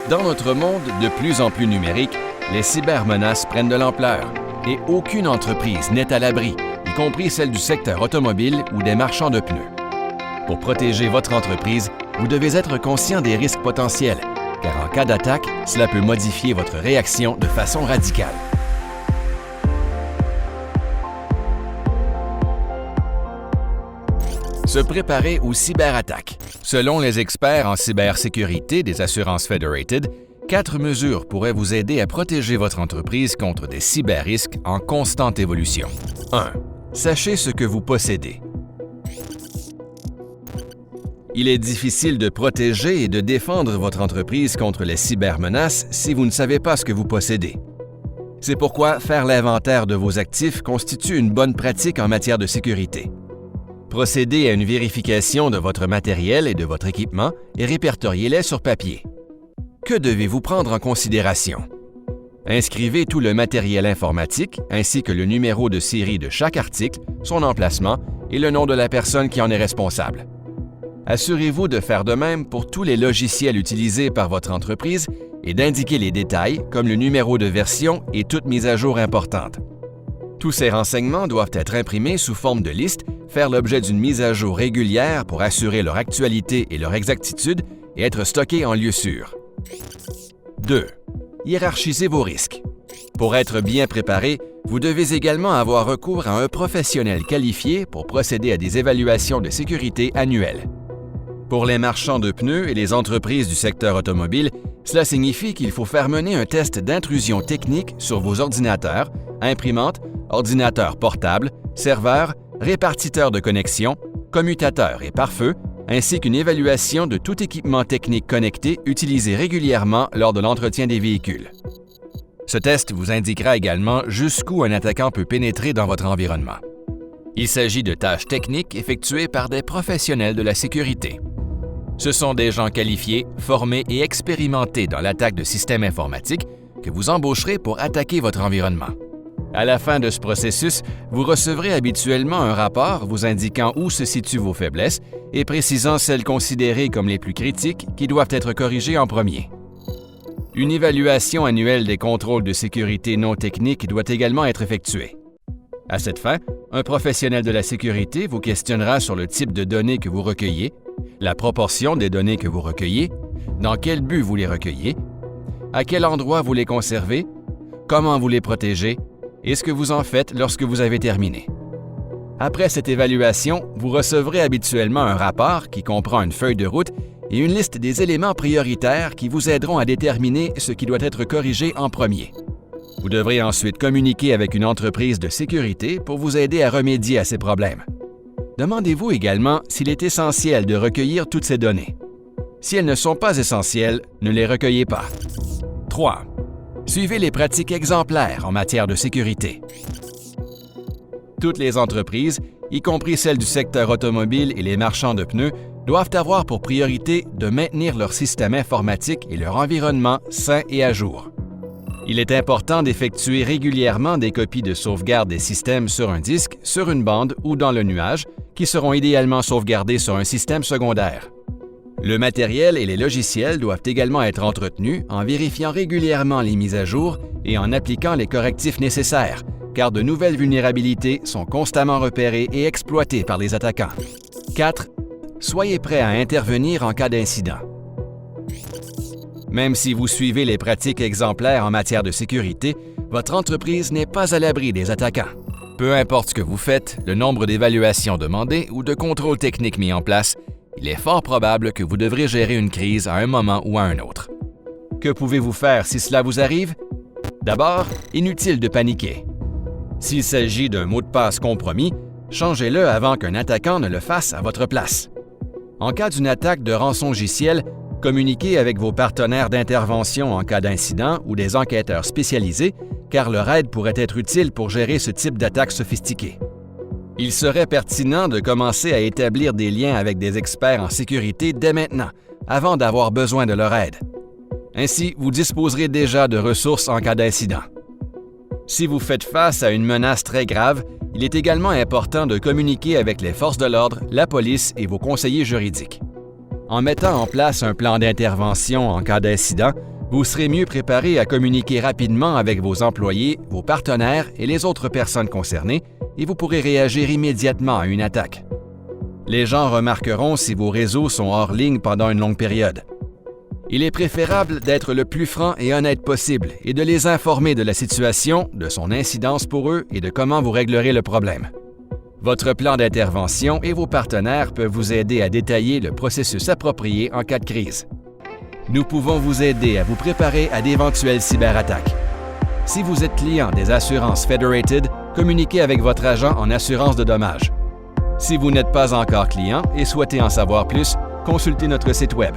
Dans notre monde de plus en plus numérique, les cybermenaces prennent de l'ampleur et aucune entreprise n'est à l'abri, y compris celle du secteur automobile ou des marchands de pneus. Pour protéger votre entreprise, vous devez être conscient des risques potentiels, car en cas d'attaque, cela peut modifier votre réaction de façon radicale. Se préparer aux cyberattaques. Selon les experts en cybersécurité des assurances Federated, 4 mesures pourraient vous aider à protéger votre entreprise contre des cyberrisques en constante évolution. 1. Sachez ce que vous possédez. Il est difficile de protéger et de défendre votre entreprise contre les cybermenaces si vous ne savez pas ce que vous possédez. C'est pourquoi faire l'inventaire de vos actifs constitue une bonne pratique en matière de sécurité. Procédez à une vérification de votre matériel et de votre équipement et répertoriez-les sur papier. Que devez-vous prendre en considération? Inscrivez tout le matériel informatique ainsi que le numéro de série de chaque article, son emplacement et le nom de la personne qui en est responsable. Assurez-vous de faire de même pour tous les logiciels utilisés par votre entreprise et d'indiquer les détails comme le numéro de version et toute mise à jour importante. Tous ces renseignements doivent être imprimés sous forme de liste, faire l'objet d'une mise à jour régulière pour assurer leur actualité et leur exactitude et être stockés en lieu sûr. 2. Hiérarchisez vos risques. Pour être bien préparé, vous devez également avoir recours à un professionnel qualifié pour procéder à des évaluations de sécurité annuelles. Pour les marchands de pneus et les entreprises du secteur automobile, cela signifie qu'il faut faire mener un test d'intrusion technique sur vos ordinateurs, imprimantes, ordinateurs portables, serveurs, répartiteurs de connexion, commutateurs et pare-feu, ainsi qu'une évaluation de tout équipement technique connecté utilisé régulièrement lors de l'entretien des véhicules. Ce test vous indiquera également jusqu'où un attaquant peut pénétrer dans votre environnement. Il s'agit de tâches techniques effectuées par des professionnels de la sécurité. Ce sont des gens qualifiés, formés et expérimentés dans l'attaque de systèmes informatiques que vous embaucherez pour attaquer votre environnement. À la fin de ce processus, vous recevrez habituellement un rapport vous indiquant où se situent vos faiblesses et précisant celles considérées comme les plus critiques qui doivent être corrigées en premier. Une évaluation annuelle des contrôles de sécurité non techniques doit également être effectuée. À cette fin, un professionnel de la sécurité vous questionnera sur le type de données que vous recueillez, la proportion des données que vous recueillez, dans quel but vous les recueillez, à quel endroit vous les conservez, comment vous les protégez et ce que vous en faites lorsque vous avez terminé. Après cette évaluation, vous recevrez habituellement un rapport qui comprend une feuille de route et une liste des éléments prioritaires qui vous aideront à déterminer ce qui doit être corrigé en premier. Vous devrez ensuite communiquer avec une entreprise de sécurité pour vous aider à remédier à ces problèmes. Demandez-vous également s'il est essentiel de recueillir toutes ces données. Si elles ne sont pas essentielles, ne les recueillez pas. 3. Suivez les pratiques exemplaires en matière de sécurité. Toutes les entreprises, y compris celles du secteur automobile et les marchands de pneus, doivent avoir pour priorité de maintenir leur système informatique et leur environnement sains et à jour. Il est important d'effectuer régulièrement des copies de sauvegarde des systèmes sur un disque, sur une bande ou dans le nuage, qui seront idéalement sauvegardés sur un système secondaire. Le matériel et les logiciels doivent également être entretenus en vérifiant régulièrement les mises à jour et en appliquant les correctifs nécessaires, car de nouvelles vulnérabilités sont constamment repérées et exploitées par les attaquants. 4. Soyez prêt à intervenir en cas d'incident. Même si vous suivez les pratiques exemplaires en matière de sécurité, votre entreprise n'est pas à l'abri des attaquants. Peu importe ce que vous faites, le nombre d'évaluations demandées ou de contrôles techniques mis en place, il est fort probable que vous devrez gérer une crise à un moment ou à un autre. Que pouvez-vous faire si cela vous arrive? D'abord, inutile de paniquer. S'il s'agit d'un mot de passe compromis, changez-le avant qu'un attaquant ne le fasse à votre place. En cas d'une attaque de rançongiciel, communiquez avec vos partenaires d'intervention en cas d'incident ou des enquêteurs spécialisés, car leur aide pourrait être utile pour gérer ce type d'attaque sophistiquée. Il serait pertinent de commencer à établir des liens avec des experts en sécurité dès maintenant, avant d'avoir besoin de leur aide. Ainsi, vous disposerez déjà de ressources en cas d'incident. Si vous faites face à une menace très grave, il est également important de communiquer avec les forces de l'ordre, la police et vos conseillers juridiques. En mettant en place un plan d'intervention en cas d'incident, Vous serez mieux préparé à communiquer rapidement avec vos employés, vos partenaires et les autres personnes concernées et vous pourrez réagir immédiatement à une attaque. Les gens remarqueront si vos réseaux sont hors ligne pendant une longue période. Il est préférable d'être le plus franc et honnête possible et de les informer de la situation, de son incidence pour eux et de comment vous réglerez le problème. Votre plan d'intervention et vos partenaires peuvent vous aider à détailler le processus approprié en cas de crise. Nous pouvons vous aider à vous préparer à d'éventuelles cyberattaques. Si vous êtes client des assurances Federated, communiquez avec votre agent en assurance de dommages. Si vous n'êtes pas encore client et souhaitez en savoir plus, consultez notre site Web